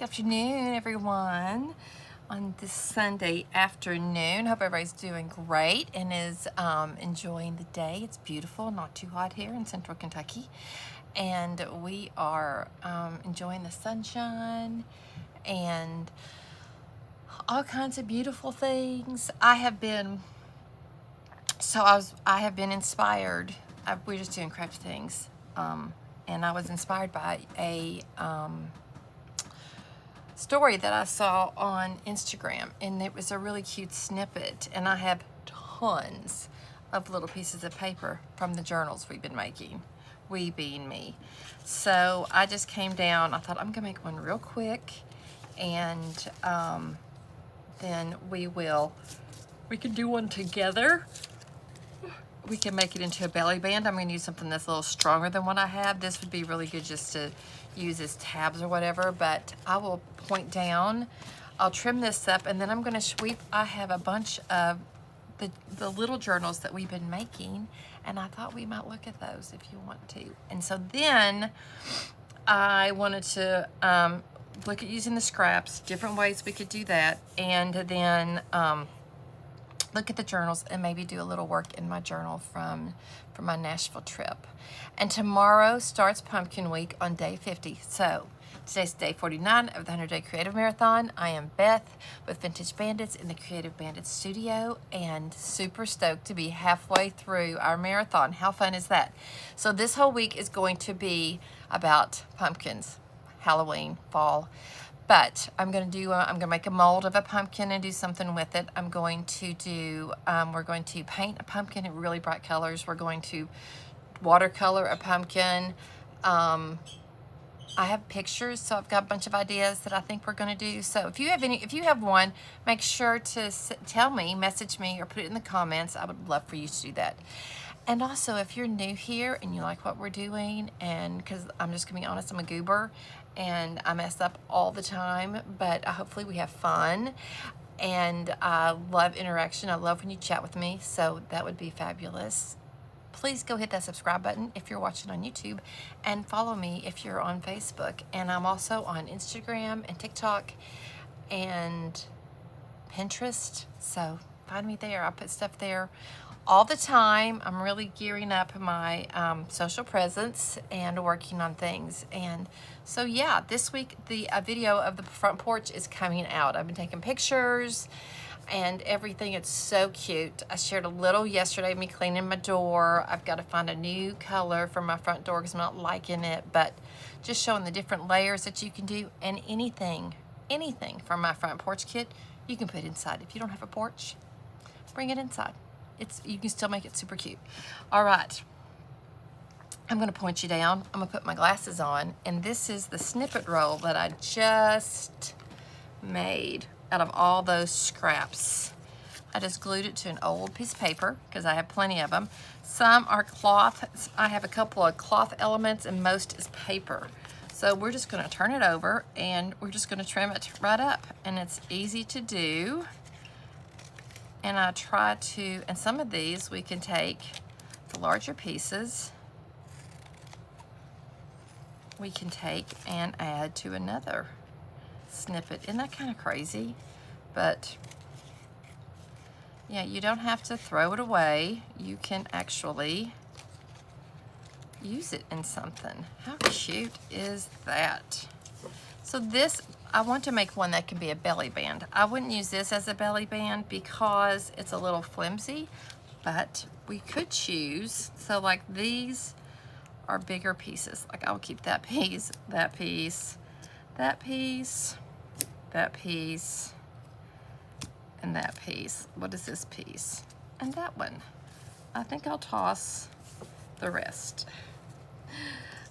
Good afternoon, everyone. On this Sunday afternoon, hope everybody's doing great and is enjoying the day. It's beautiful, not too hot here in central Kentucky, and we are enjoying the sunshine and all kinds of beautiful things. I have been inspired. We're just doing craft things, and I was inspired by a story that I saw on Instagram, and it was a really cute snippet, and I have tons of little pieces of paper from the journals we've been making, we being me. So I just came down, I thought I'm gonna make one real quick, and then we can do one together. We can make it into a belly band. I'm gonna use something that's a little stronger than what I have. This would be really good just to use as tabs or whatever, but I will point down. I'll trim this up, and then I'm gonna sweep. I have a bunch of the little journals that we've been making, and I thought we might look at those if you want to. And so then I wanted to look at using the scraps, different ways we could do that, and then look at the journals and maybe do a little work in my journal from my Nashville trip. And tomorrow starts Pumpkin Week on day 50. So today's day 49 of the 100-Day Creative Marathon. I am Beth with Vintage Bandits in the Creative Bandits studio, and super stoked to be halfway through our marathon. How fun is that? So this whole week is going to be about pumpkins, Halloween, fall. But I'm gonna make a mold of a pumpkin and do something with it. I'm going to do, we're going to paint a pumpkin in really bright colors. We're going to watercolor a pumpkin. I have pictures, so I've got a bunch of ideas that I think we're gonna do. So if you have one, make sure to tell me, message me, or put it in the comments. I would love for you to do that. And also, if you're new here and you like what we're doing, and because I'm just gonna be honest, I'm a goober and I mess up all the time, but hopefully we have fun. And I love interaction. I love when you chat with me, so that would be fabulous. Please go hit that subscribe button if you're watching on YouTube, and follow me if you're on Facebook. And I'm also on Instagram and TikTok and Pinterest, so find me there. I put stuff there all the time. I'm really gearing up my social presence and working on things. And so yeah, this week the video of the front porch is coming out. I've been taking pictures and everything. It's so cute. I shared a little yesterday, me cleaning my door. I've got to find a new color for my front door because I'm not liking it, but just showing the different layers that you can do. And anything from my front porch kit you can put inside. If you don't have a porch, bring it inside. You can still make it super cute. All right, I'm gonna point you down. I'm gonna put my glasses on, and this is the snippet roll that I just made out of all those scraps. I just glued it to an old piece of paper because I have plenty of them. Some are cloth. I have a couple of cloth elements, and most is paper. So we're just gonna turn it over, and we're just gonna trim it right up, and it's easy to do. And I try to, and some of these we can take the larger pieces, we can take and add to another snippet. Isn't that kind of crazy? But yeah, you don't have to throw it away. You can actually use it in something. How cute is that? So this, I want to make one that can be a belly band. I wouldn't use this as a belly band because it's a little flimsy, but we could choose. So like these are bigger pieces. Like I'll keep that piece, that piece, that piece, that piece, and that piece. What is this piece? And that one. I think I'll toss the rest.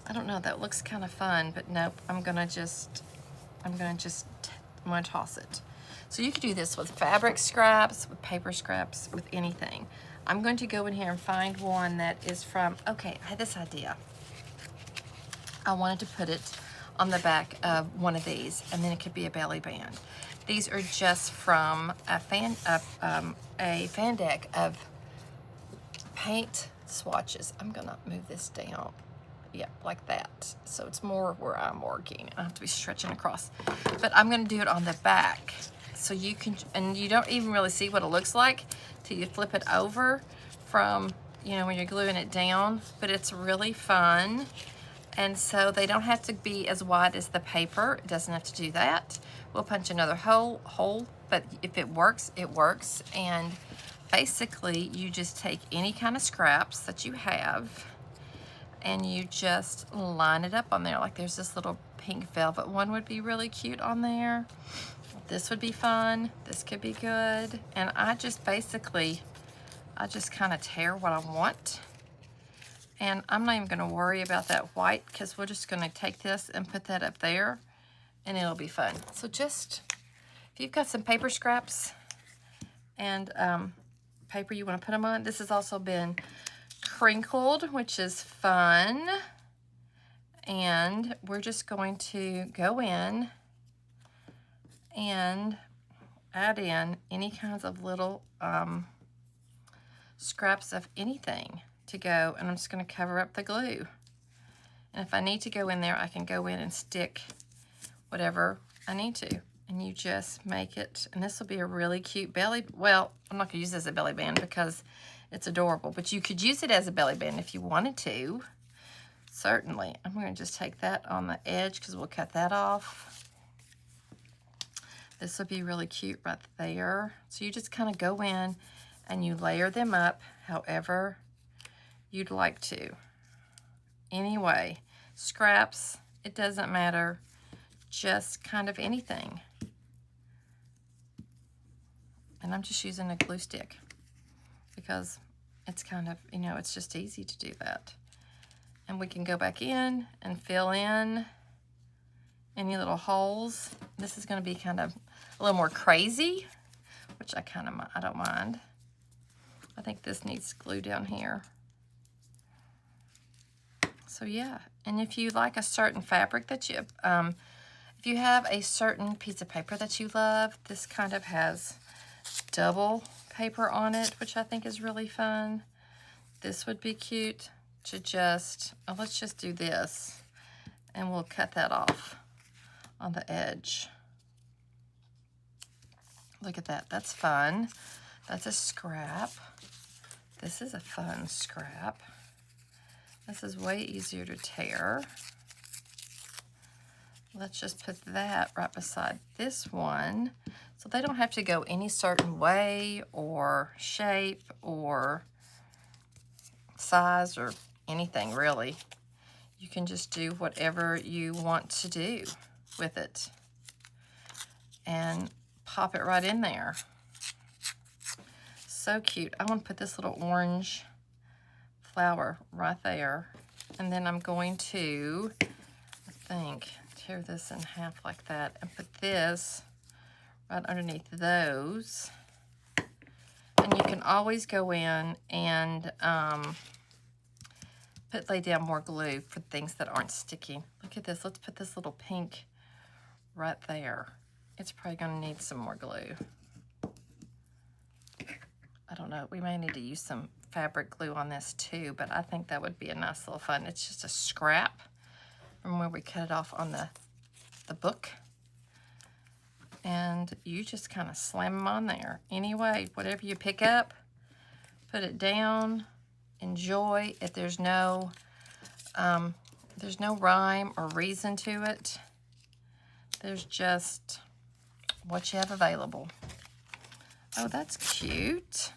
I don't know, that looks kind of fun, but nope, I'm gonna toss it. So you could do this with fabric scraps, with paper scraps, with anything. I'm going to go in here and find one that is from, okay, I had this idea. I wanted to put it on the back of one of these, and then it could be a belly band. These are just from a fan deck of paint swatches. I'm gonna move this down. yeah, like that. So it's more where I'm working. I have to be stretching across. But I'm gonna do it on the back. So you can, and you don't even really see what it looks like till you flip it over from, you know, when you're gluing it down, but it's really fun. And so they don't have to be as wide as the paper. It doesn't have to do that. We'll punch another hole, but if it works, it works. And basically you just take any kind of scraps that you have and you just line it up on there. Like there's this little pink velvet one would be really cute on there. This would be fun. This could be good. And I just basically, I just kind of tear what I want. And I'm not even gonna worry about that white because we're just gonna take this and put that up there and it'll be fun. So just, if you've got some paper scraps and paper you wanna put them on, this has also been crinkled, which is fun. And we're just going to go in and add in any kinds of little scraps of anything to go, and I'm just going to cover up the glue. And if I need to go in there, I can go in and stick whatever I need to. And you just make it, and this will be a really cute belly, well, I'm not going to use this as a belly band because it's adorable, but you could use it as a belly band if you wanted to. Certainly. I'm going to just take that on the edge because we'll cut that off. This will be really cute right there. So you just kind of go in and you layer them up however you'd like to. Anyway, scraps, it doesn't matter, just kind of anything. And I'm just using a glue stick because it's kind of, you know, it's just easy to do that. And we can go back in and fill in any little holes. This is going to be kind of a little more crazy, which I don't mind. I think this needs glue down here. So yeah, and if you like a certain fabric that you, if you have a certain piece of paper that you love, this kind of has double paper on it, which I think is really fun. This would be cute to just, oh, let's just do this and we'll cut that off on the edge. Look at that, that's fun. That's a scrap. This is a fun scrap. This is way easier to tear. Let's just put that right beside this one. So they don't have to go any certain way or shape or size or anything really. You can just do whatever you want to do with it and pop it right in there. So cute. I want to put this little orange flower right there, and then I'm going to, I think, tear this in half like that and put this right underneath those. And you can always go in and lay down more glue for things that aren't sticking. Look at this. Let's put this little pink right there. It's probably going to need some more glue. I don't know. We may need to use some fabric glue on this too, but I think that would be a nice little fun. It's just a scrap from where we cut it off on the book. And you just kind of slam them on there. Anyway, whatever you pick up, put it down, enjoy. If there's no rhyme or reason to it, there's just what you have available. Oh, that's cute.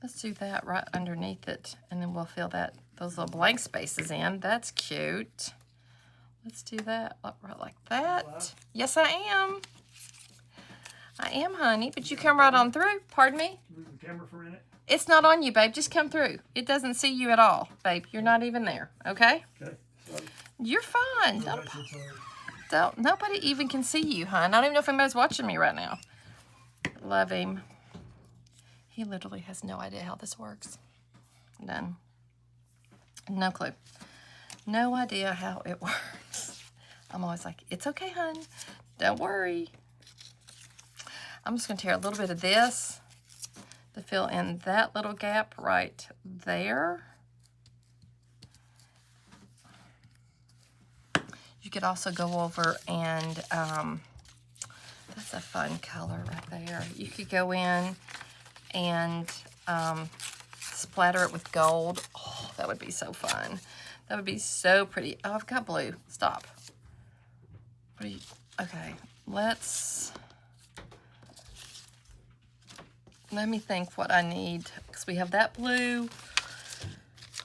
Let's do that right underneath it, and then we'll fill those little blank spaces in. That's cute. Let's do that right like that. Hello? Yes, I am. I am, honey, but you come right on through. Pardon me? Move the camera for a minute. It's not on you, babe. Just come through. It doesn't see you at all, babe. You're not even there, okay? Okay. Sorry. You're fine. Don't, nobody even can see you, hon. I don't even know if anybody's watching me right now. Love him. He literally has no idea how this works. None. No clue. No idea how it works. I'm always like, it's okay, hon. Don't worry. I'm just going to tear a little bit of this to fill in that little gap right there. You could also go over and, that's a fun color right there. You could go in and splatter it with gold. Oh, that would be so fun. That would be so pretty. Oh, I've got blue. Stop. What are you? Okay, let me think what I need, because we have that blue.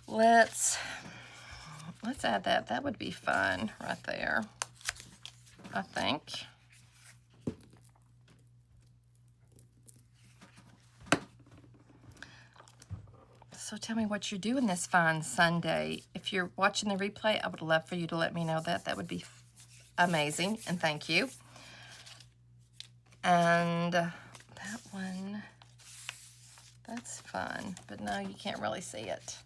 Let's add that. That would be fun right there, I think. So tell me what you're doing this fine Sunday. If you're watching the replay, I would love for you to let me know that. That would be amazing, and thank you. And that one, that's fun, but no, you can't really see it.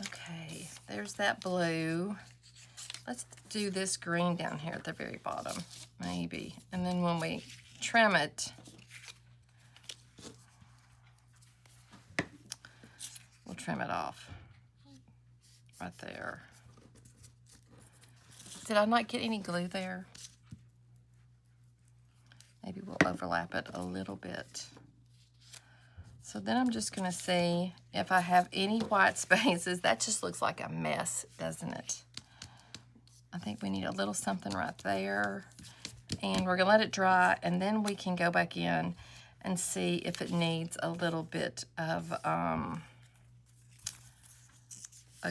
Okay, there's that blue. Let's do this green down here at the very bottom, maybe. And then when we trim it, we'll trim it off right there. Did I not get any glue there? Maybe we'll overlap it a little bit. So then I'm just gonna see if I have any white spaces. That just looks like a mess, doesn't it? I think we need a little something right there. And we're gonna let it dry, and then we can go back in and see if it needs a little bit of a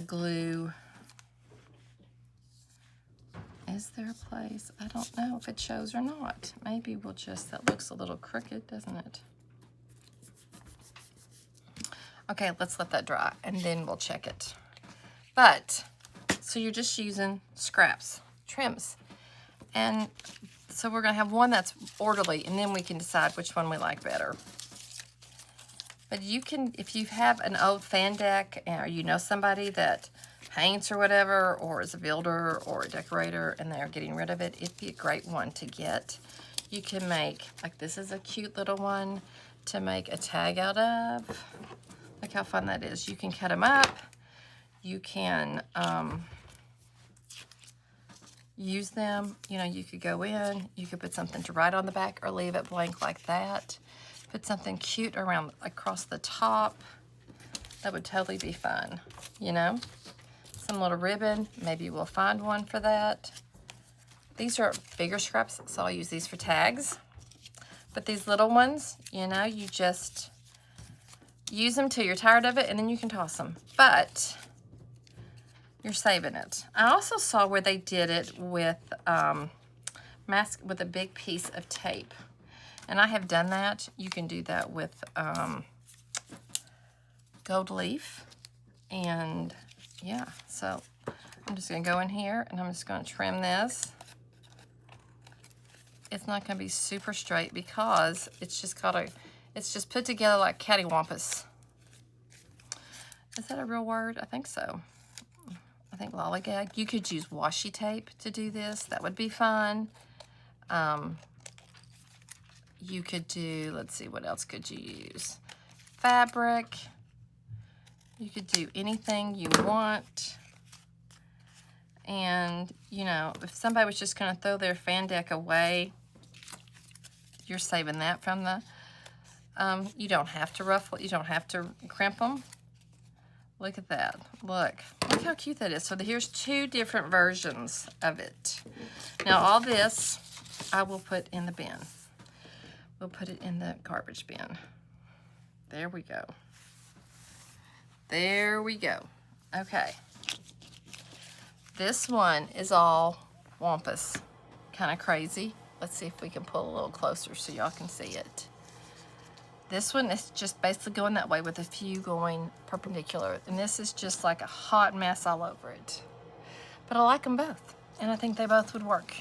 glue. Is there a place? I don't know if it shows or not. Maybe we'll just, that looks a little crooked, doesn't it? Okay, let's let that dry and then we'll check it. But, so you're just using scraps, trims. And so we're gonna have one that's orderly, and then we can decide which one we like better. But you can, if you have an old fan deck, or you know somebody that paints or whatever, or is a builder or a decorator, and they're getting rid of it, it'd be a great one to get. You can make, like this is a cute little one to make a tag out of. Look how fun that is. You can cut them up. You can use them. You know, you could go in, you could put something to write on the back or leave it blank like that. Put something cute around across the top. That would totally be fun, you know? Some little ribbon, maybe we'll find one for that. These are bigger scraps, so I'll use these for tags. But these little ones, you know, you just use them till you're tired of it, and then you can toss them. But you're saving it. I also saw where they did it with with a big piece of tape. And I have done that. You can do that with gold leaf. And yeah, so I'm just gonna go in here and I'm just gonna trim this. It's not gonna be super straight because it's just put together like cattywampus. Is that a real word? I think so. I think lollygag. You could use washi tape to do this. That would be fun. You could do, let's see, what else could you use? Fabric. You could do anything you want. And, you know, if somebody was just gonna throw their fan deck away, you're saving that from the, you don't have to ruffle it, you don't have to crimp them. Look at that, look how cute that is. So here's two different versions of it. Now all this, I will put in the bin. We'll put it in the garbage bin. There we go. There we go. Okay. This one is all wampus, kind of crazy. Let's see if we can pull a little closer so y'all can see it. This one is just basically going that way with a few going perpendicular. And this is just like a hot mess all over it. But I like them both. And I think they both would work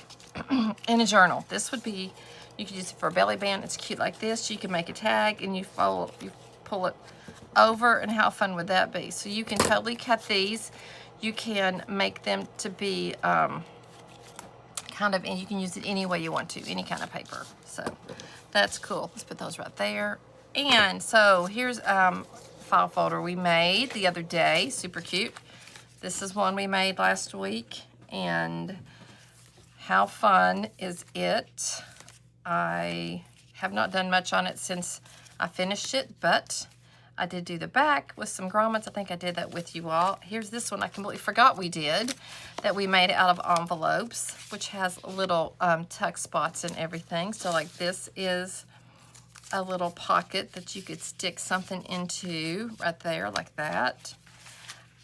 in a journal. This would be, you could use it for a belly band. It's cute like this. You can make a tag and you pull it over, and how fun would that be? So you can totally cut these. You can make them to be and you can use it any way you want to, any kind of paper. So that's cool. Let's put those right there. And so here's a file folder we made the other day, super cute. This is one we made last week, and How fun is it? I have not done much on it since I finished it, but I did do the back with some grommets. I think I did that with you all. Here's this one I completely forgot we did, that we made out of envelopes, which has little tuck spots and everything. So like this is a little pocket that you could stick something into right there like that.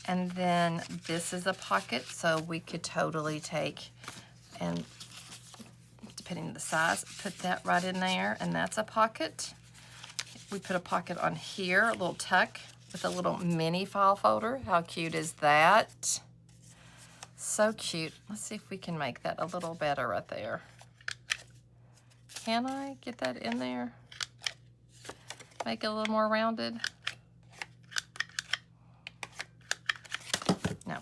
And then this is a pocket, so we could totally take and, depending on the size, put that right in there, and that's a pocket. We put a pocket on here, a little tuck with a little mini file folder. How cute is that? So cute. Let's see if we can make that a little better right there. Can I get that in there? Make it a little more rounded? No.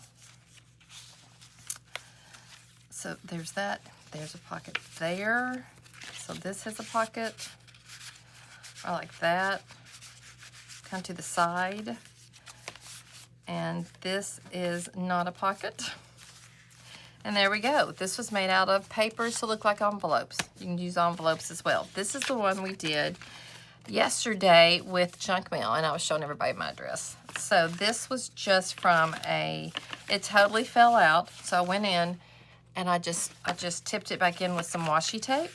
So there's that. There's a pocket there. So this has a pocket. I like that. Come to the side. And this is not a pocket. And there we go. This was made out of papers to look like envelopes. You can use envelopes as well. This is the one we did yesterday with junk mail, and I was showing everybody my address. So this was just from it totally fell out. So I went in and I just tipped it back in with some washi tape.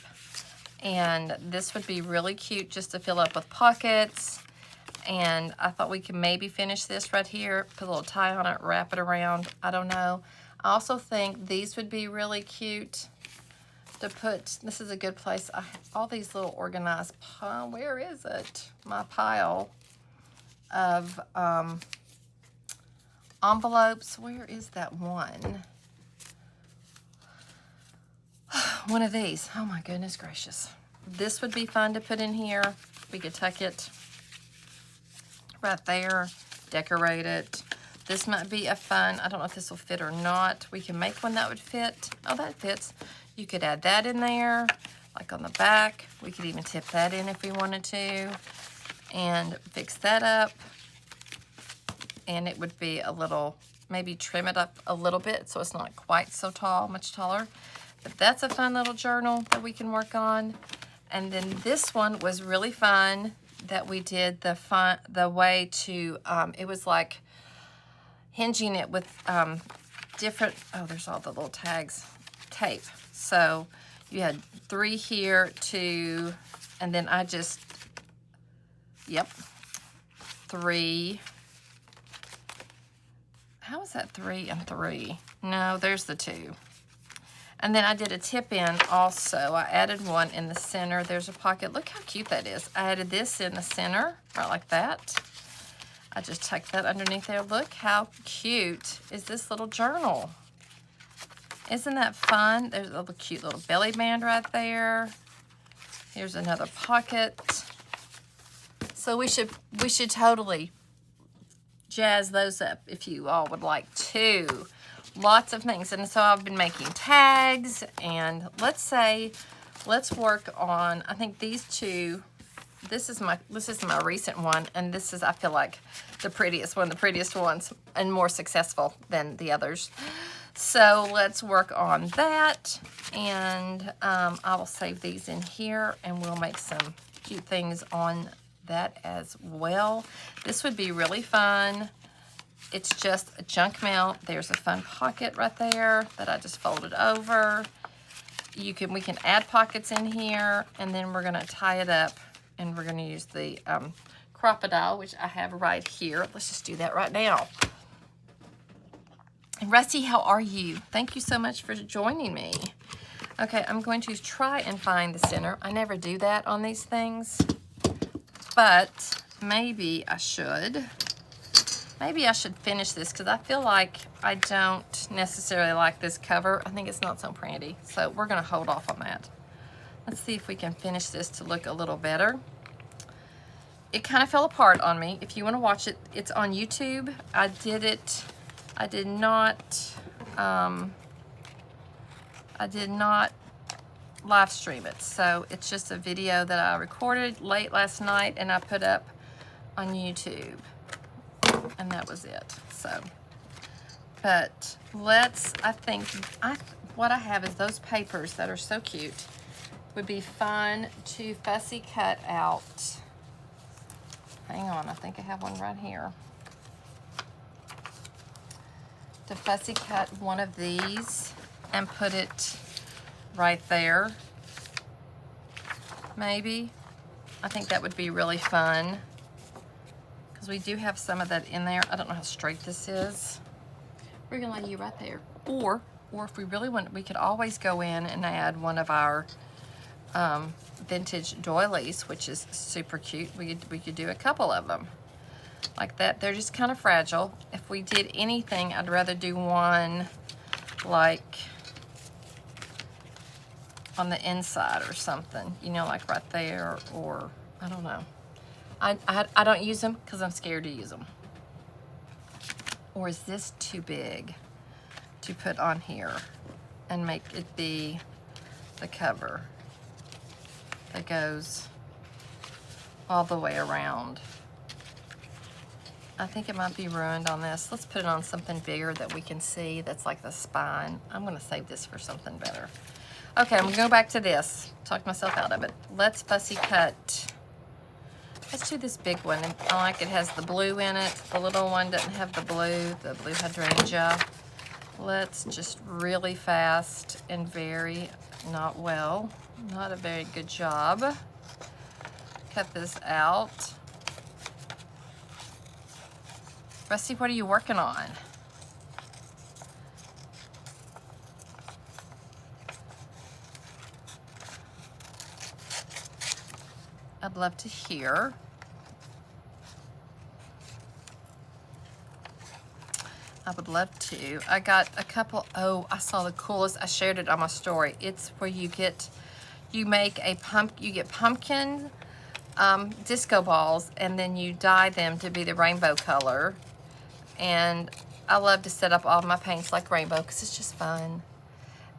And this would be really cute just to fill up with pockets. And I thought we could maybe finish this right here, put a little tie on it, wrap it around. I don't know. I also think these would be really cute to put. This is a good place. All these little organized where is it? My pile of envelopes. Where is that one? One of these. Oh my goodness gracious. This would be fun to put in here. We could tuck it right there, decorate it. This might be a fun, I don't know if this will fit or not. We can make one that would fit. Oh, that fits. You could add that in there, like on the back. We could even tip that in if we wanted to and fix that up. And it would be a little, maybe trim it up a little bit so it's not quite so tall, much taller. But that's a fun little journal that we can work on. And then this one was really fun that we did the way to, it was like hinging it with different, oh, there's all the little tags, tape. So you had 3 here, 2, and then I just, yep, 3. How is that 3 and 3? No, there's the 2. And then I did a tip in also. I added one in the center. There's a pocket. Look how cute that is. I added this in the center, right like that. I just tucked that underneath there. Look how cute is this little journal. Isn't that fun? There's a little cute little belly band right there. Here's another pocket. So we should totally jazz those up if you all would like to. Lots of things. And so I've been making tags, and let's work on, I think these two, this is my recent one, and this is, I feel like, the prettiest ones and more successful than the others. So let's work on that, and I will save these in here, and we'll make some cute things on that as well. This would be really fun. It's just a junk mail. There's a fun pocket right there that I just folded over. We can add pockets in here, and then we're gonna tie it up, and we're gonna use the crocodile, which I have right here. Let's just do that right now. And Rusty, how are you? Thank you so much for joining me. Okay, I'm going to try and find the center. I never do that on these things, but maybe I should. Maybe I should finish this because I feel like I don't necessarily like this cover. I think it's not so pretty. So we're going to hold off on that. Let's see if we can finish this to look a little better. It kind of fell apart on me. If you want to watch it, it's on YouTube. I did not live stream it. So it's just a video that I recorded late last night and I put up on YouTube. And that was it. So, but what I have is those papers that are so cute. Would be fun to fussy cut out. Hang on, I think I have one right here. To fussy cut one of these and put it right there. Maybe. I think that would be really fun. Because we do have some of that in there. I don't know how straight this is. We're gonna lay you right there. Or if we really want, we could always go in and add one of our vintage doilies, which is super cute. We could do a couple of them like that. They're just kind of fragile. If we did anything, I'd rather do one like on the inside or something, you know, like right there, or I don't know. I don't use them because I'm scared to use them. Or is this too big to put on here and make it be the cover that goes all the way around? I think it might be ruined on this. Let's put it on something bigger that we can see that's like the spine. I'm gonna save this for something better. Okay, I'm gonna go back to this. Talk myself out of it. Let's fussy cut. Let's do this big one. I like it has the blue in it. The little one doesn't have the blue hydrangea. Let's just really fast and very, not a very good job. Cut this out. Rusty, what are you working on? I'd love to hear. I would love to. I got a couple, oh, I saw the coolest. I shared it on my story. It's where you make a you get pumpkin disco balls, and then you dye them to be the rainbow color. And I love to set up all my paints like rainbow because it's just fun.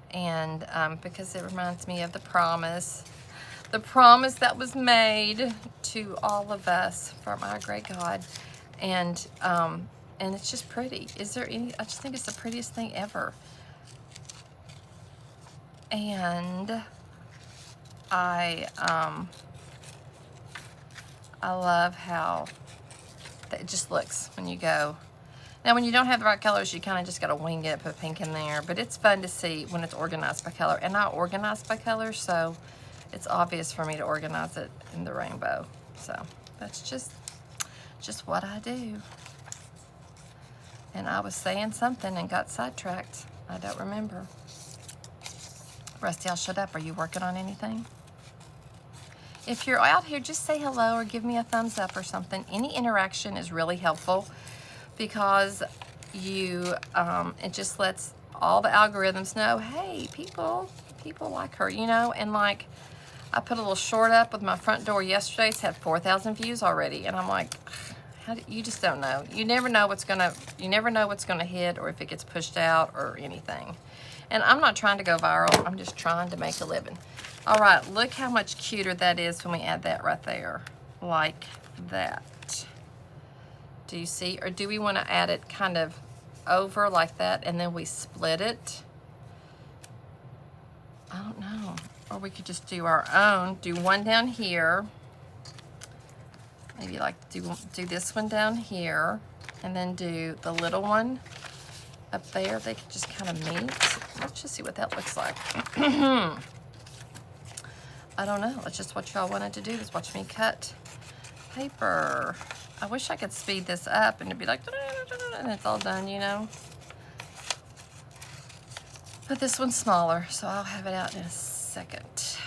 And because it reminds me of the promise that was made to all of us from our great God. And it's just pretty. I just think it's the prettiest thing ever. And I love how it just looks when you go. Now, when you don't have the right colors, you kind of just got to wing it, put pink in there. But it's fun to see when it's organized by color. And I organize by color, so it's obvious for me to organize it in the rainbow. So that's just what I do. And I was saying something and got sidetracked. I don't remember. Rusty, I'll shut up. Are you working on anything? If you're out here, just say hello or give me a thumbs up or something. Any interaction is really helpful because it just lets all the algorithms know, hey, people like her, you know. And like, I put a little short up with my front door yesterday. It's had 4,000 views already, and I'm like, you just don't know. You never know what's gonna hit, or if it gets pushed out or anything. And I'm not trying to go viral. I'm just trying to make a living. All right, look how much cuter that is when we add that right there, like that. Do you see? Or do we want to add it kind of over like that, and then we split it? I don't know. Or we could just do our own. Do one down here. Maybe like do this one down here, and then do the little one up there. They could just kind of meet. Let's just see what that looks like. I don't know. That's just what y'all wanted to do, is watch me cut paper. I wish I could speed this up and it'd be like, and it's all done, you know. But this one's smaller, so I'll have it out in a second.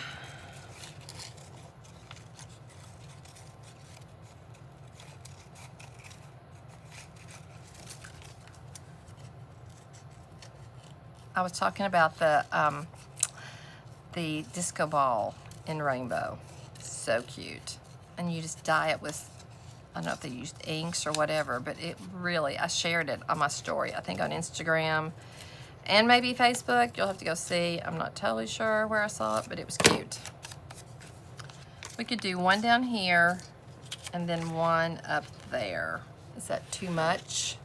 I was talking about the disco ball in rainbow. So cute. And you just dye it with, I don't know if they used inks or whatever, but it really, I shared it on my story, I think on Instagram and maybe Facebook. You'll have to go see. I'm not totally sure where I saw it, but it was cute. We could do one down here and then one up there. Is that too much?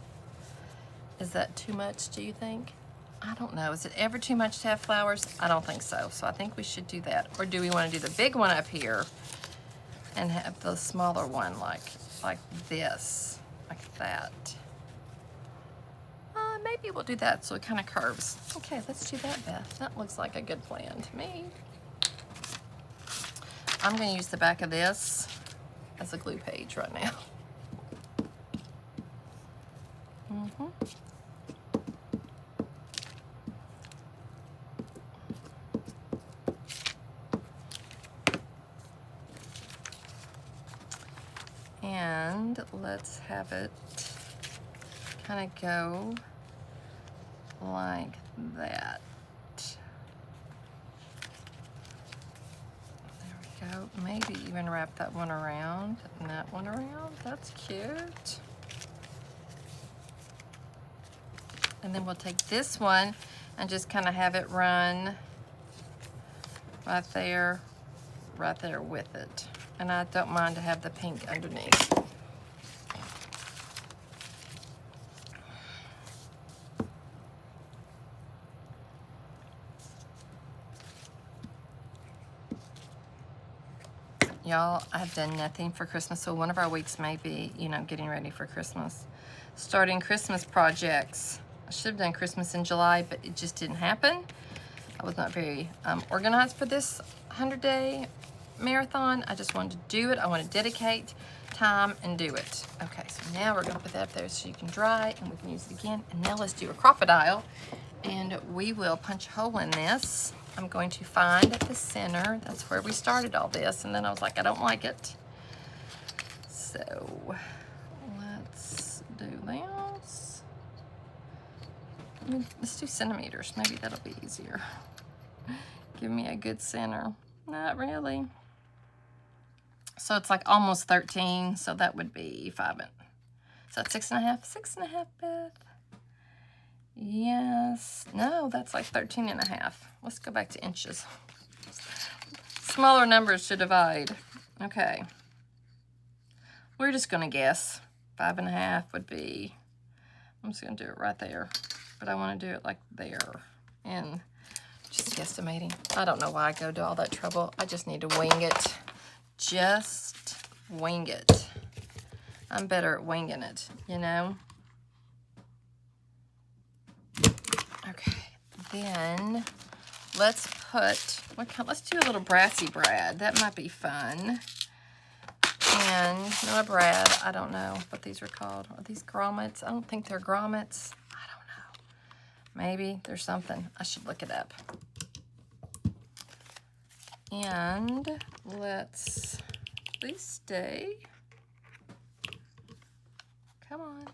Is that too much, do you think? I don't know. Is it ever too much to have flowers? I don't think so. So I think we should do that. Or do we want to do the big one up here and have the smaller one like this, like that? Maybe we'll do that so it kind of curves. Okay, let's do that, Beth. That looks like a good plan to me. I'm going to use the back of this as a glue page right now. And let's have it kind of go like that. There we go. Maybe even wrap that one around and that one around. That's cute. And then we'll take this one and just kind of have it run right there with it. And I don't mind to have the pink underneath. Y'all, I've done nothing for Christmas, so one of our weeks may be, you know, getting ready for Christmas. Starting Christmas projects. I should have done Christmas in July, but it just didn't happen. I was not very organized for this 100-day marathon. I just wanted to do it. I want to dedicate time and do it. Okay, so now we're going to put that up there so you can dry and we can use it again. And now let's do a crocodile, and we will punch a hole in this. I'm going to find the center. That's where we started all this, and then I was like, I don't like it. So let's do this. Let's do centimeters. Maybe that'll be easier. Give me a good center. Not really. So it's like almost 13, so that would be 5 and so that's 6.5. 6.5, Beth. Yes. No, that's like 13.5. Let's go back to inches. Smaller numbers to divide. Okay. We're just gonna guess. 5.5 would be, I'm just gonna do it right there. But I wanna do it like there. And just guesstimating. I don't know why I go to all that trouble. I just need to wing it. Just wing it. I'm better at winging it, you know? Okay, then let's put, let's do a little brassy brad. That might be fun. And not a brad, I don't know what these are called. Are these grommets? I don't think they're grommets. I don't know. Maybe there's something. I should look it up. And let's please stay. Come on.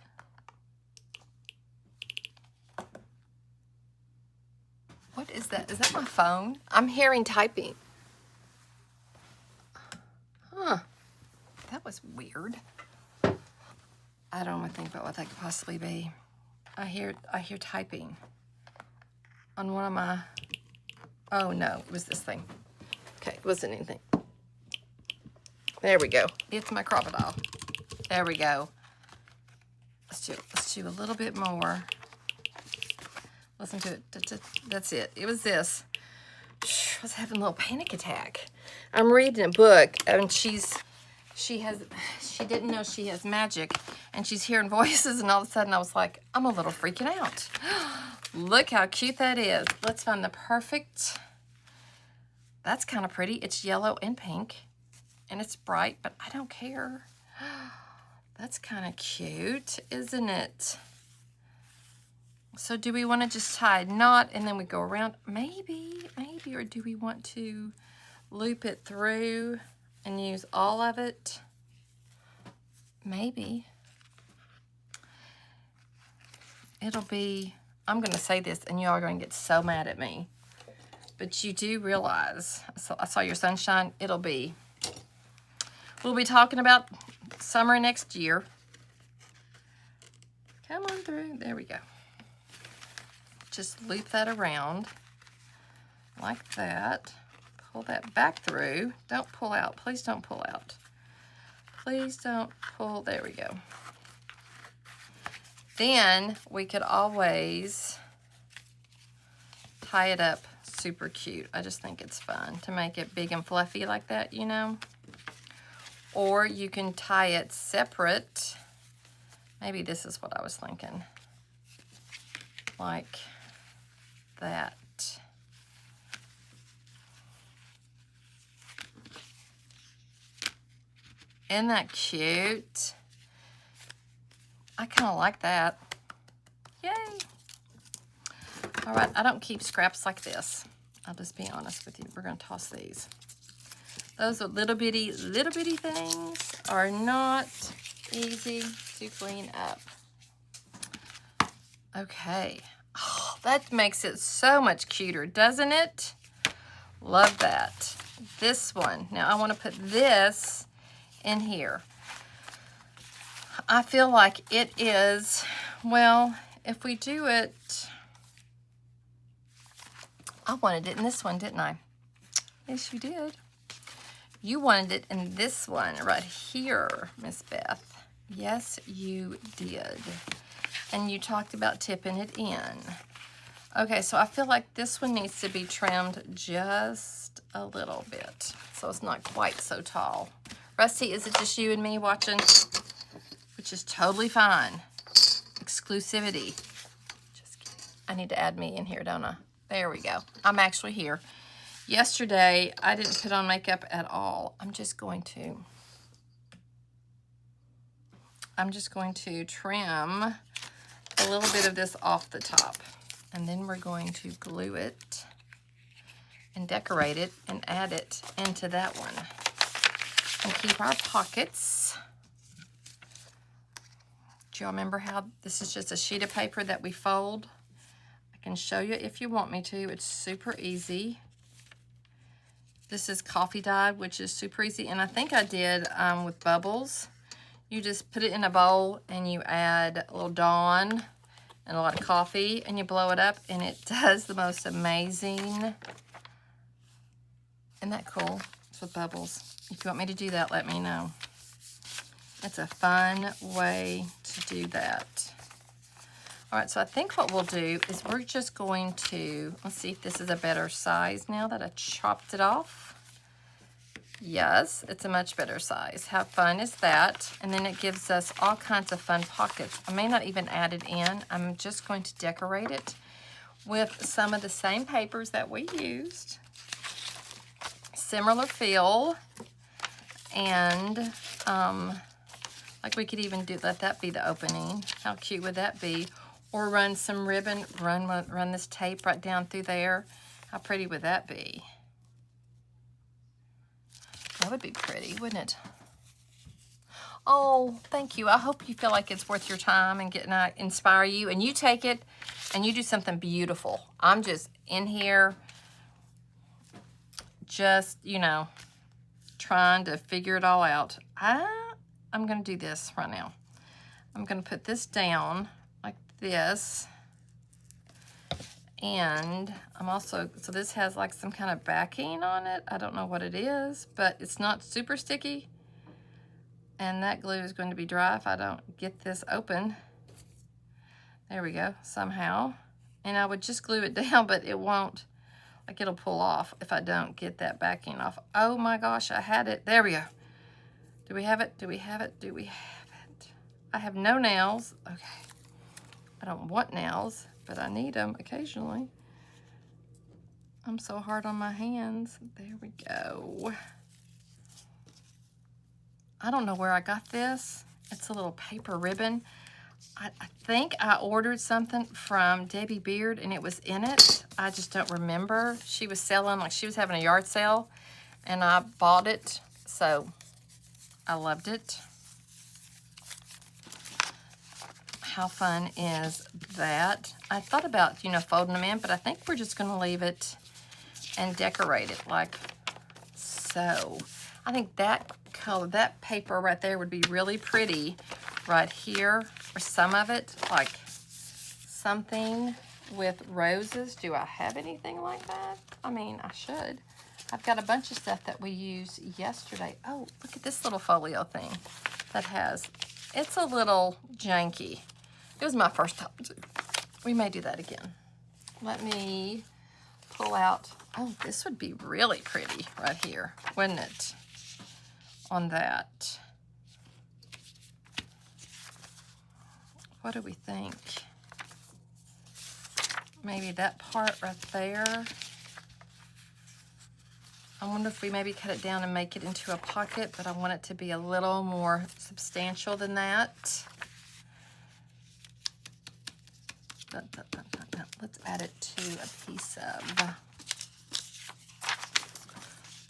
What is that? Is that my phone? I'm hearing typing. Huh. That was weird. I don't want to think about what that could possibly be. I hear typing on one of my, oh no, it was this thing. Okay, it wasn't anything. There we go. It's my crocodile. There we go. Let's do a little bit more. Listen to it. That's it. It was this. I was having a little panic attack. I'm reading a book, and she didn't know she has magic, and she's hearing voices, and all of a sudden I was like, I'm a little freaking out. Look how cute that is. Let's find the perfect. That's kind of pretty. It's yellow and pink, and it's bright, but I don't care. That's kind of cute, isn't it? So do we want to just tie a knot and then we go around? Maybe, or do we want to loop it through and use all of it? Maybe. It'll be, I'm going to say this and y'all are going to get so mad at me. But you do realize, so I saw your sunshine, we'll be talking about summer next year. Come on through, there we go. Just loop that around like that. Pull that back through. Don't pull out. Please don't pull out. Please don't pull. There we go. Then we could always tie it up super cute. I just think it's fun to make it big and fluffy like that, you know. Or you can tie it separate. Maybe this is what I was thinking. Like that. Isn't that cute? I kind of like that. Yay. All right, I don't keep scraps like this. I'll just be honest with you. We're going to toss these. Those are little bitty things are not easy to clean up. Okay. Oh, that makes it so much cuter, doesn't it? Love that. This one. Now I want to put this in here. I feel like it is, well, if we do it, I wanted it in this one, didn't I? Yes, you did. You wanted it in this one right here, Miss Beth. Yes, you did. And you talked about tipping it in. Okay, so I feel like this one needs to be trimmed just a little bit, so it's not quite so tall. Rusty, is it just you and me watching? Which is totally fine. Exclusivity. Just kidding. I need to add me in here, don't I? There we go. I'm actually here. Yesterday, I didn't put on makeup at all. I'm just going to trim a little bit of this off the top. And then we're going to glue it and decorate it and add it into that one. And keep our pockets. Do y'all remember how this is just a sheet of paper that we fold? I can show you if you want me to. It's super easy. This is coffee dyed, which is super easy. And I think I did with bubbles. You just put it in a bowl and you add a little Dawn and a lot of coffee and you blow it up and it does the most amazing. Isn't that cool? It's with bubbles. If you want me to do that, let me know. It's a fun way to do that. All right, so I think what we'll do is we're just going to, let's see if this is a better size now that I chopped it off. Yes, it's a much better size. How fun is that? And then it gives us all kinds of fun pockets. I may not even add it in. I'm just going to decorate it with some of the same papers that we used. Similar feel. And like we could even let that be the opening. How cute would that be? Or run some ribbon, run this tape right down through there. How pretty would that be? That would be pretty, wouldn't it? Oh, thank you. I hope you feel like it's worth your time and inspire you. And you take it and you do something beautiful. I'm just in here, just, you know, trying to figure it all out. I'm going to do this right now. I'm going to put this down like this. And I'm also, so this has like some kind of backing on it. I don't know what it is, but it's not super sticky. And that glue is going to be dry if I don't get this open. There we go, somehow. And I would just glue it down, but it won't, like it'll pull off if I don't get that backing off. Oh my gosh, I had it. There we go. Do we have it? Do we have it? Do we have it? I have no nails. Okay. I don't want nails, but I need them occasionally. I'm so hard on my hands. There we go. I don't know where I got this. It's a little paper ribbon. I think I ordered something from Debbie Beard and it was in it. I just don't remember. She was selling, like she was having a yard sale and I bought it. So I loved it. How fun is that? I thought about, you know, folding them in, but I think we're just gonna leave it and decorate it like so. I think that color, that paper right there would be really pretty right here, or some of it, like something with roses. Do I have anything like that? I mean, I should. I've got a bunch of stuff that we used yesterday. Oh, look at this little folio thing that has, it's a little janky. It was my first time too. We may do that again. Let me pull out, oh, this would be really pretty right here, wouldn't it? On that. What do we think? Maybe that part right there. I wonder if we maybe cut it down and make it into a pocket, but I want it to be a little more substantial than that. Let's add it to a piece of,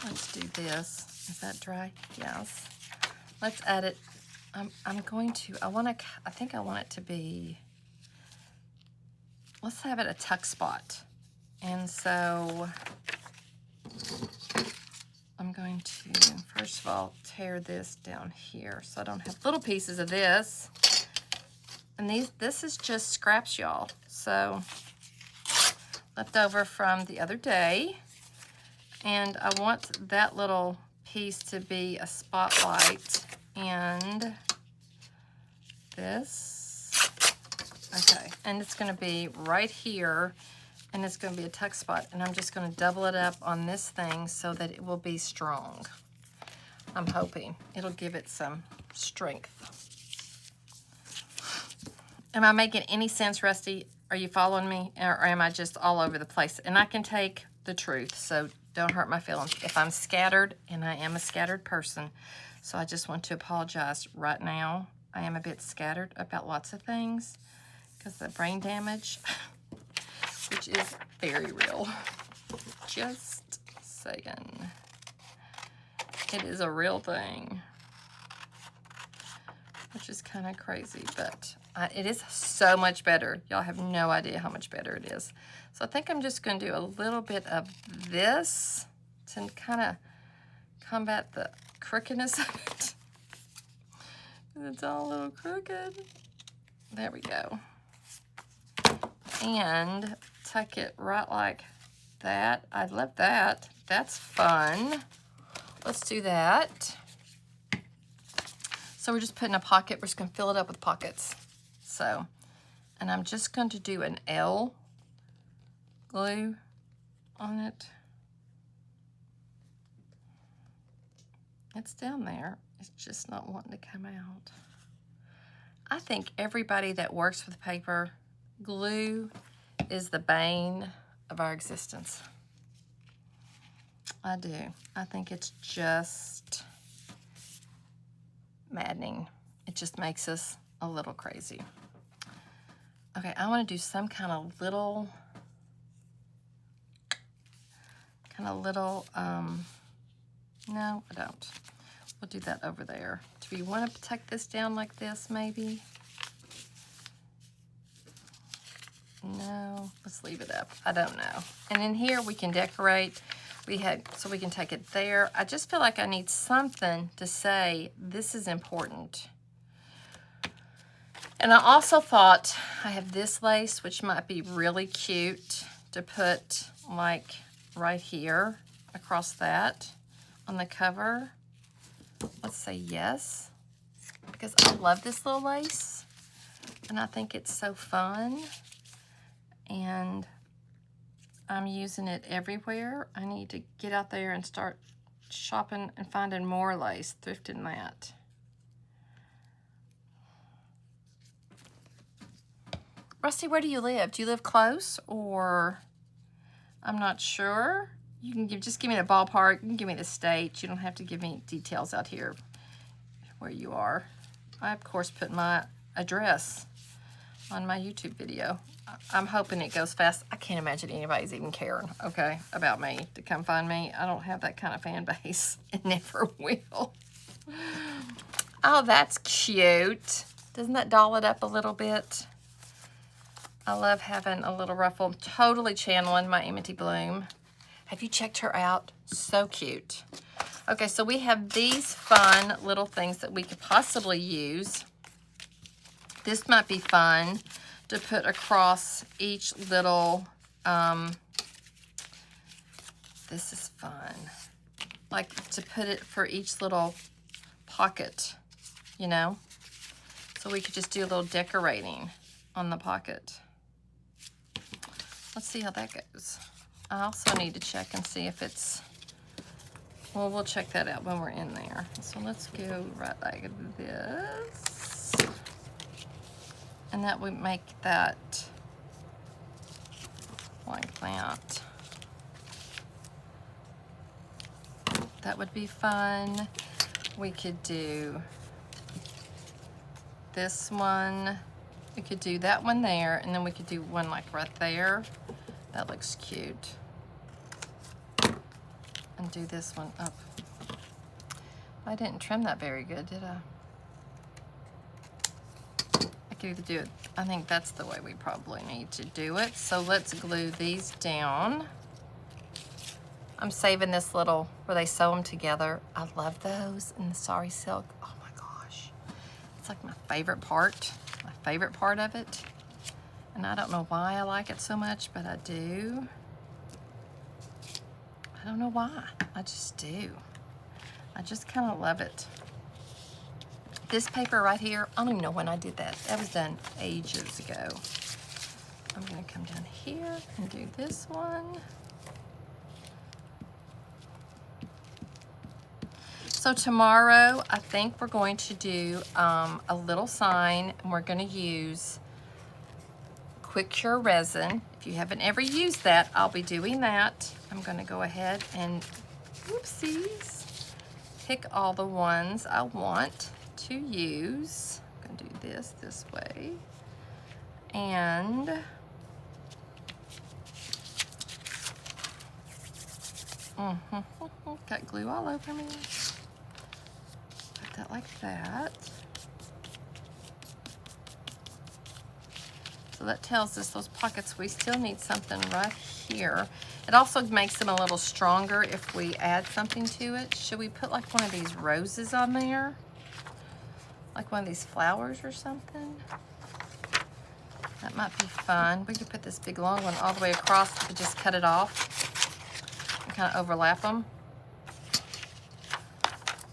let's do this. Is that dry? Yes. Let's add it. I think I want it to be, let's have it a tuck spot. And so I'm going to, first of all, tear this down here so I don't have little pieces of this. And this is just scraps, y'all. So left over from the other day. And I want that little piece to be a spotlight. And this, okay. And it's gonna be right here. And it's gonna be a tuck spot. And I'm just gonna double it up on this thing so that it will be strong. I'm hoping it'll give it some strength. Am I making any sense, Rusty? Are you following me? Or am I just all over the place? And I can take the truth, so don't hurt my feelings. If I'm scattered, and I am a scattered person, so I just want to apologize right now. I am a bit scattered about lots of things because of the brain damage, which is very real. Just saying. It is a real thing, which is kind of crazy, but it is so much better. Y'all have no idea how much better it is. So I think I'm just going to do a little bit of this to kind of combat the crookedness of it. It's all a little crooked. There we go. And tuck it right like that. I love that. That's fun. Let's do that. So we're just putting a pocket. We're just going to fill it up with pockets. So, and I'm just going to do an L glue on it. It's down there. It's just not wanting to come out. I think everybody that works with paper, glue is the bane of our existence. I do. I think it's just maddening. It just makes us a little crazy. Okay, I want to do some kind of little, no, I don't. We'll do that over there. Do we want to tuck this down like this, maybe? No, let's leave it up. I don't know. And in here we can decorate. So we can take it there. I just feel like I need something to say this is important. And I also thought I have this lace, which might be really cute to put like right here across that on the cover. Let's say yes, because I love this little lace and I think it's so fun. And I'm using it everywhere. I need to get out there and start shopping and finding more lace, thrifting that. Rusty, where do you live? Do you live close or? I'm not sure. You can just give me the ballpark. You can give me the state. You don't have to give me details out here where you are. I, of course, put my address on my YouTube video. I'm hoping it goes fast. I can't imagine anybody's even caring, okay, about me to come find me. I don't have that kind of fan base. It never will. Oh, that's cute. Doesn't that doll it up a little bit? I love having a little ruffle. Totally channeling my Emmety Bloom. Have you checked her out? So cute. Okay, so we have these fun little things that we could possibly use. This might be fun to put across each little, this is fun. Like to put it for each little pocket, you know? So we could just do a little decorating on the pocket. Let's see how that goes. I also need to check and see if it's, well, we'll check that out when we're in there. So let's go right like this. And that would make that like that. That would be fun. We could do this one. We could do that one there, and then we could do one like right there. That looks cute. And do this one up. I didn't trim that very good, did I? I could either do it. I think that's the way we probably need to do it. So let's glue these down. I'm saving this little where they sew them together. I love those in the sari silk. Oh my gosh. It's like my favorite part of it. And I don't know why I like it so much, but I do. I don't know why, I just do. I just kind of love it. This paper right here, I don't even know when I did that. That was done ages ago. I'm gonna come down here and do this one. So tomorrow, I think we're going to do a little sign, and we're gonna use Quick Cure resin. If you haven't ever used that, I'll be doing that. I'm gonna go ahead and, whoopsies, pick all the ones I want to use. I'm gonna do this way. And got glue all over me. Put that like that. So that tells us those pockets, we still need something right here. It also makes them a little stronger if we add something to it. Should we put like one of these roses on there? Like one of these flowers or something? That might be fun. We could put this big long one all the way across and just cut it off and kind of overlap them.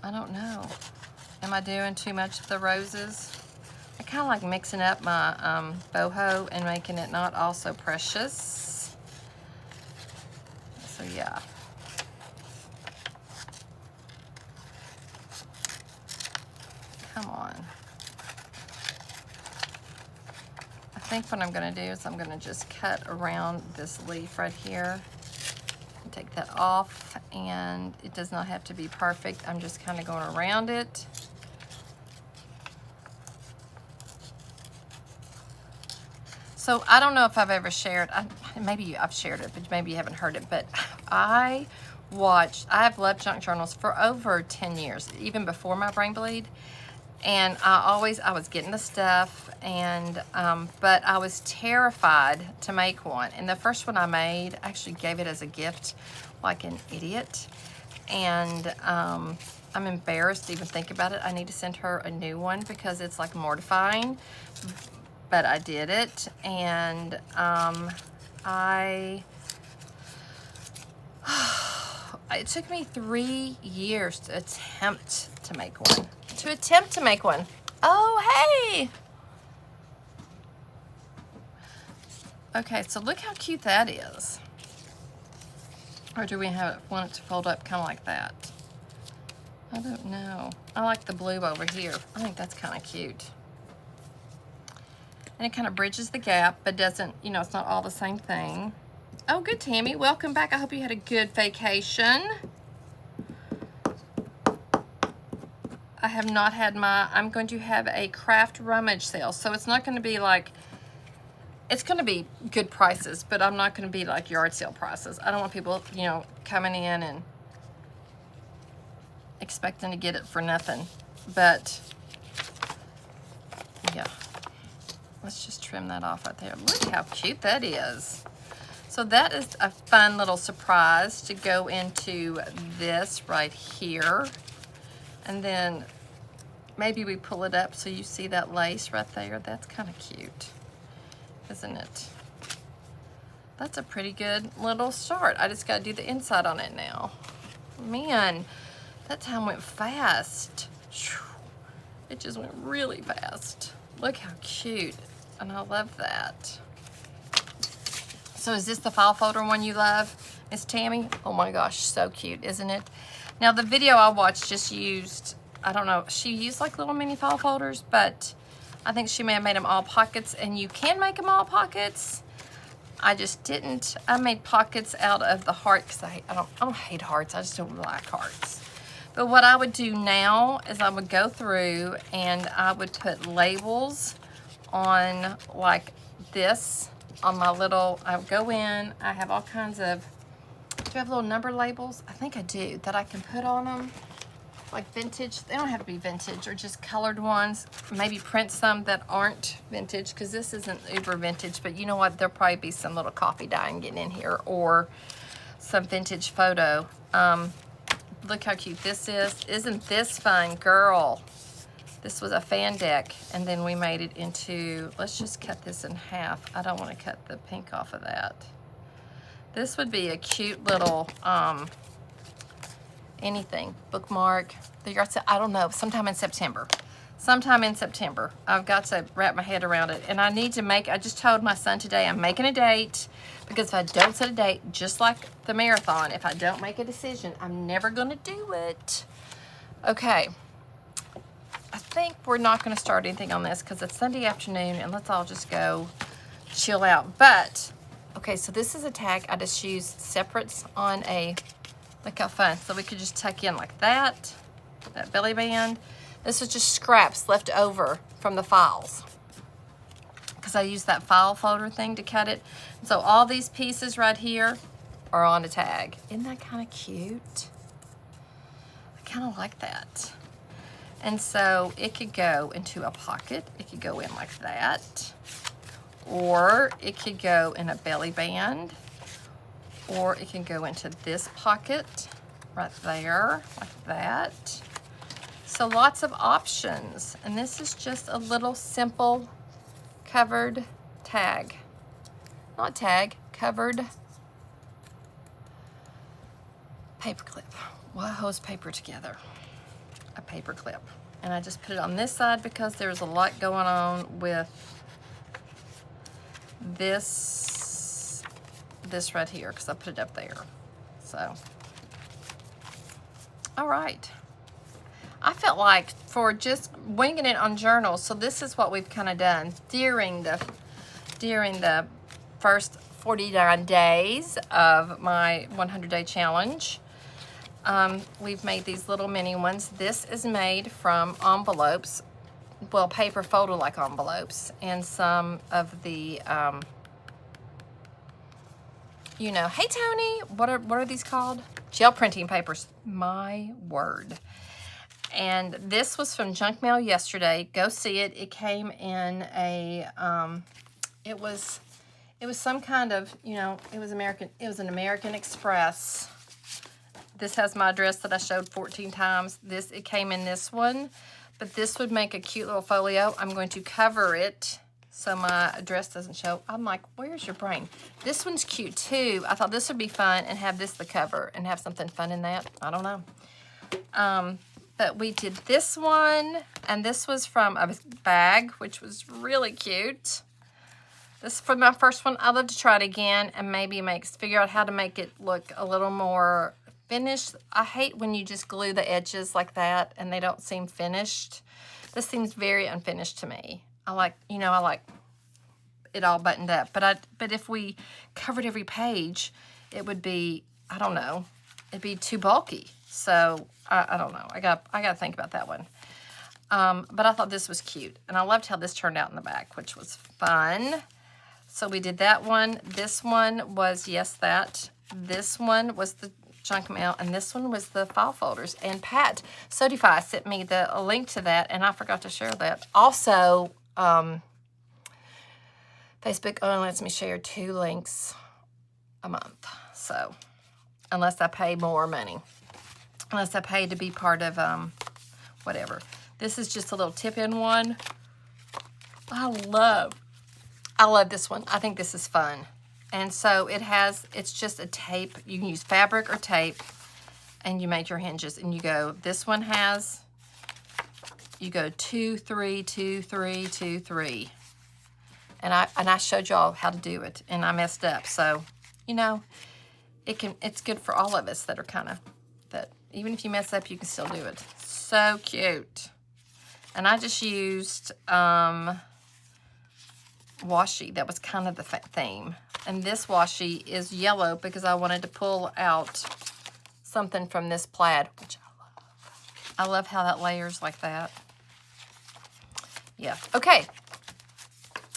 I don't know. Am I doing too much of the roses? I kind of like mixing up my boho and making it not all so precious. So yeah. Come on. I think what I'm gonna do is I'm gonna just cut around this leaf right here. And take that off, and it does not have to be perfect. I'm just kind of going around it. So I don't know if I've ever shared, maybe I've shared it, but maybe you haven't heard it, but I have loved junk journals for over 10 years, even before my brain bleed. And I was getting the stuff, and but I was terrified to make one. And the first one I made, I actually gave it as a gift like an idiot. And I'm embarrassed to even think about it. I need to send her a new one because it's like mortifying. But I did it, and it took me 3 years to attempt to make one. Oh, hey! Okay, so look how cute that is. Or do we want it to fold up kind of like that? I don't know. I like the blue over here. I think that's kind of cute. And it kind of bridges the gap, but doesn't, you know, it's not all the same thing. Oh, good, Tammy. Welcome back. I hope you had a good vacation. I have not had I'm going to have a craft rummage sale. So it's not going to be like, it's going to be good prices, but I'm not going to be like yard sale prices. I don't want people, you know, coming in and expecting to get it for nothing. But, yeah. Let's just trim that off right there. Look how cute that is. So that is a fun little surprise to go into this right here. And then maybe we pull it up so you see that lace right there. That's kind of cute, isn't it? That's a pretty good little start. I just got to do the inside on it now. Man, that time went fast. It just went really fast. Look how cute. And I love that. So is this the file folder one you love, Miss Tammy? Oh my gosh, so cute, isn't it? Now the video I watched just used, I don't know, she used like little mini file folders, but I think she may have made them all pockets, and you can make them all pockets. I just didn't. I made pockets out of the heart because I don't hate hearts. I just don't like hearts. But what I would do now is I would go through and I would put labels on like this on my little, I would go in, I have all kinds of, do I have little number labels? I think I do, that I can put on them. Like vintage, they don't have to be vintage, or just colored ones. Maybe print some that aren't vintage, because this isn't uber vintage, but you know what, there'll probably be some little coffee dye getting in here, or some vintage photo. Look how cute this is. Isn't this fun, girl? This was a fan deck, and then we made it into, let's just cut this in half. I don't want to cut the pink off of that. This would be a cute little, anything, bookmark, I don't know, sometime in September. Sometime in September. I've got to wrap my head around it. And I need to make, I just told my son today, I'm making a date, because if I don't set a date, just like the marathon, if I don't make a decision, I'm never gonna do it. Okay, I think we're not gonna start anything on this because it's Sunday afternoon and let's all just go chill out. But, okay, so this is a tag. I just used separates on a, look how fun. So we could just tuck in like that belly band. This was just scraps left over from the files, because I used that file folder thing to cut it. So all these pieces right here are on a tag. Isn't that kind of cute? I kind of like that. And so it could go into a pocket. It could go in like that. Or it could go in a belly band. Or it can go into this pocket right there, like that. So lots of options. And this is just a little simple covered tag. Not tag, covered paper clip. Why hose paper together? A paper clip. And I just put it on this side because there's a lot going on with this right here, because I put it up there. So, all right. I felt like for just winging it on journals, so this is what we've kind of done during the first 49 days of my 100-day challenge. We've made these little mini ones. This is made from envelopes, well, paper photo-like envelopes, and some of the, you know, hey Tony, what are these called? Gel printing papers. My word. And this was from junk mail yesterday. Go see it. It came in a, it was some kind of, you know, it was an American Express. This has my address that I showed 14 times. It came in this one, but this would make a cute little folio. I'm going to cover it so my address doesn't show. I'm like, where's your brain? This one's cute too. I thought this would be fun and have this the cover and have something fun in that. I don't know. But we did this one, and this was from a bag, which was really cute. This is for my first one. I'd love to try it again and maybe figure out how to make it look a little more finished. I hate when you just glue the edges like that and they don't seem finished. This seems very unfinished to me. I like it all buttoned up. But if we covered every page, it would be, I don't know, it'd be too bulky. So I don't know. I got to think about that one. But I thought this was cute, and I loved how this turned out in the back, which was fun. So we did that one. This one was that. This one was the junk mail, and this one was the file folders. And Pat Sodify sent me a link to that, and I forgot to share that. Also, Facebook only lets me share 2 links a month. So unless I pay more money. Unless I pay to be part of whatever. This is just a little tip-in one. I love this one. I think this is fun. And so it's just a tape. You can use fabric or tape, and you make your hinges. And you go, this one you go 2, 3, 2, 3, 2, 3. And I showed y'all how to do it, and I messed up. So, you know, it's good for all of us that are kind of, that even if you mess up, you can still do it. So cute. And I just used washi. That was kind of the theme. And this washi is yellow because I wanted to pull out something from this plaid, which I love. I love how that layers like that. Yeah. Okay.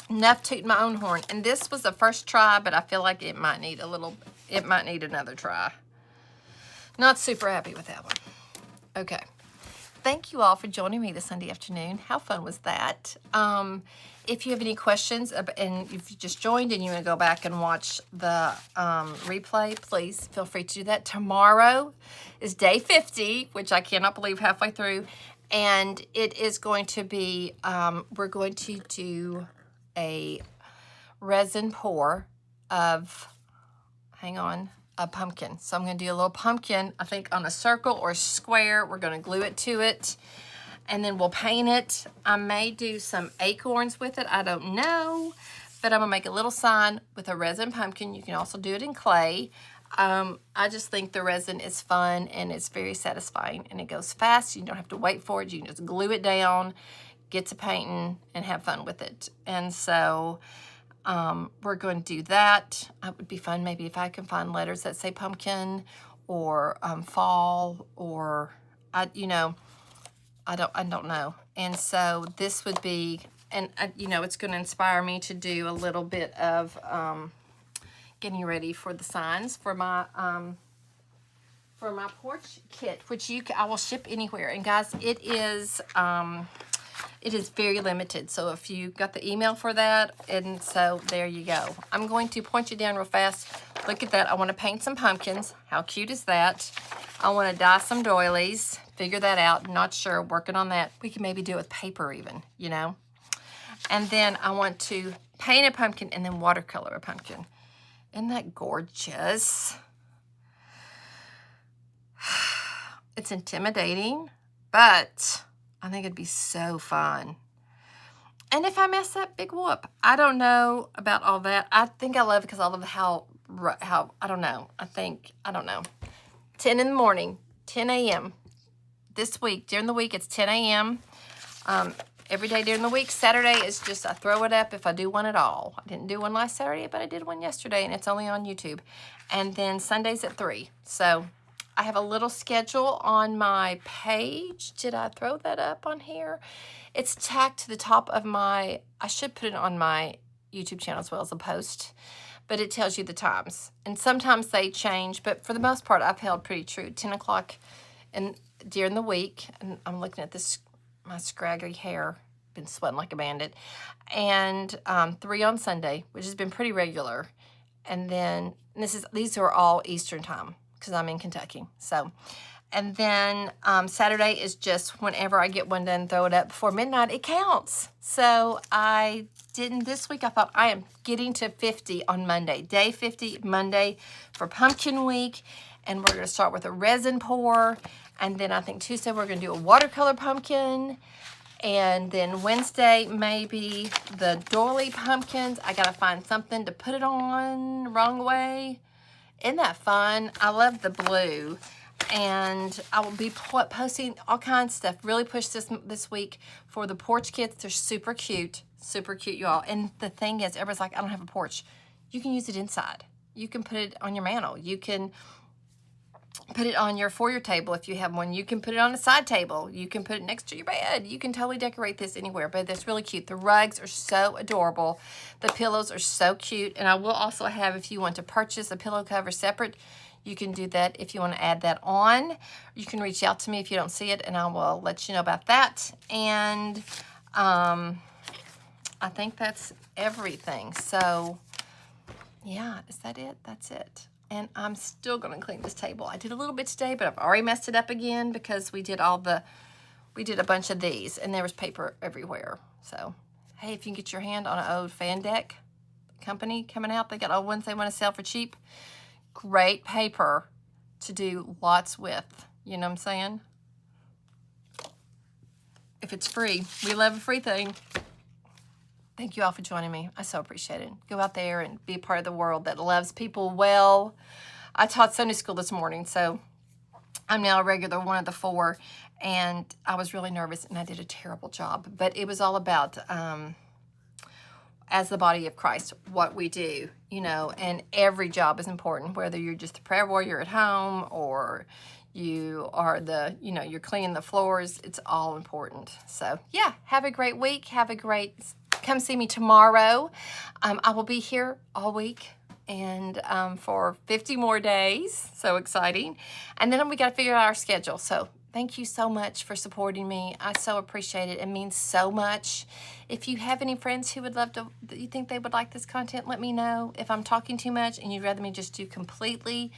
Enough tooting my own horn. And this was the first try, but I feel like it might need another try. Not super happy with that one. Okay. Thank you all for joining me this Sunday afternoon. How fun was that? If you have any questions, and if you just joined and you want to go back and watch the replay, please feel free to do that. Tomorrow is day 50, which I cannot believe halfway through. And it is going to be, we're going to do a resin pour of, hang on, a pumpkin. So I'm going to do a little pumpkin, I think on a circle or a square. We're going to glue it to it, and then we'll paint it. I may do some acorns with it. I don't know, but I'm going to make a little sign with a resin pumpkin. You can also do it in clay. I just think the resin is fun, and it's very satisfying, and it goes fast. You don't have to wait for it. You can just glue it down, get to painting, and have fun with it. And so we're going to do that. It would be fun maybe if I can find letters that say pumpkin or fall, or I don't know. And so this would be, and it's going to inspire me to do a little bit of getting ready for the signs for my porch kit, which I will ship anywhere. And guys, it is very limited. So if you got the email for that, and so there you go. I'm going to point you down real fast. Look at that. I want to paint some pumpkins. How cute is that? I want to dye some doilies. Figure that out. Not sure. Working on that. We can maybe do it with paper even, And then I want to paint a pumpkin and then watercolor a pumpkin. Isn't that gorgeous? It's intimidating, but I think it'd be so fun. And if I mess up, big whoop. I don't know about all that. I think I love it because I love how I don't know. I don't know. 10 in the morning, 10 a.m. This week, during the week, it's 10 a.m. Every day during the week. Saturday is just I throw it up if I do one at all. I didn't do one last Saturday, but I did one yesterday, and it's only on YouTube. And then Sunday's at 3. So I have a little schedule on my page. Did I throw that up on here? It's tacked to the top of I should put it on my YouTube channel as well as a post, but it tells you the times. And sometimes they change, but for the most part, I've held pretty true. 10 o'clock and during the week, and I'm looking at this, my scraggly hair, been sweating like a bandit, and 3 on Sunday, which has been pretty regular. And then these are all Eastern time, because I'm in Kentucky. So, and then Saturday is just whenever I get one done, throw it up before midnight. It counts. So I didn't this week. I thought I am getting to 50 on Monday. Day 50 Monday for pumpkin week. And we're going to start with a resin pour. And then I think Tuesday we're going to do a watercolor pumpkin. And then Wednesday, maybe the doily pumpkins. I got to find something to put it on the wrong way. Isn't that fun? I love the blue. And I will be posting all kinds of stuff. Really push this week for the porch kits. They're super cute, y'all. And the thing is, everybody's like, I don't have a porch. You can use it inside. You can put it on your mantle. You can put it on your foyer table if you have one. You can put it on a side table. You can put it next to your bed. You can totally decorate this anywhere, but it's really cute. The rugs are so adorable. The pillows are so cute. And I will also have, if you want to purchase a pillow cover separate, you can do that if you want to add that on. You can reach out to me if you don't see it, and I will let you know about that. And I think that's everything. So, yeah, is that it? That's it. And I'm still going to clean this table. I did a little bit today, but I've already messed it up again because we did a bunch of these, and there was paper everywhere. So, hey, if you can get your hand on an old fan deck company coming out, they got old ones they want to sell for cheap. Great paper to do lots with. You know what I'm saying? If it's free. We love a free thing. Thank you all for joining me. I so appreciate it. Go out there and be a part of the world that loves people well. I taught Sunday school this morning, so I'm now a regular one of the 4, and I was really nervous, and I did a terrible job. But it was all about, as the body of Christ, what we do, you know, and every job is important, whether you're just a prayer warrior at home or you are the, you know, you're cleaning the floors. It's all important. So, yeah, have a great week. Come see me tomorrow. I will be here all week and for 50 more days. So exciting. And then we got to figure out our schedule. So thank you so much for supporting me. I so appreciate it. It means so much. If you have any friends who would love to, that you think they would like this content, let me know. If I'm talking too much and you'd rather me just do completely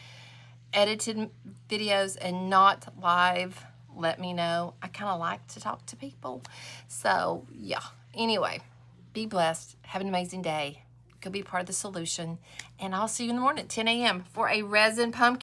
edited videos and not live, let me know. I kind of like to talk to people. So yeah, anyway, be blessed. Have an amazing day. Go be part of the solution. And I'll see you in the morning at 10 a.m. for a resin pumpkin.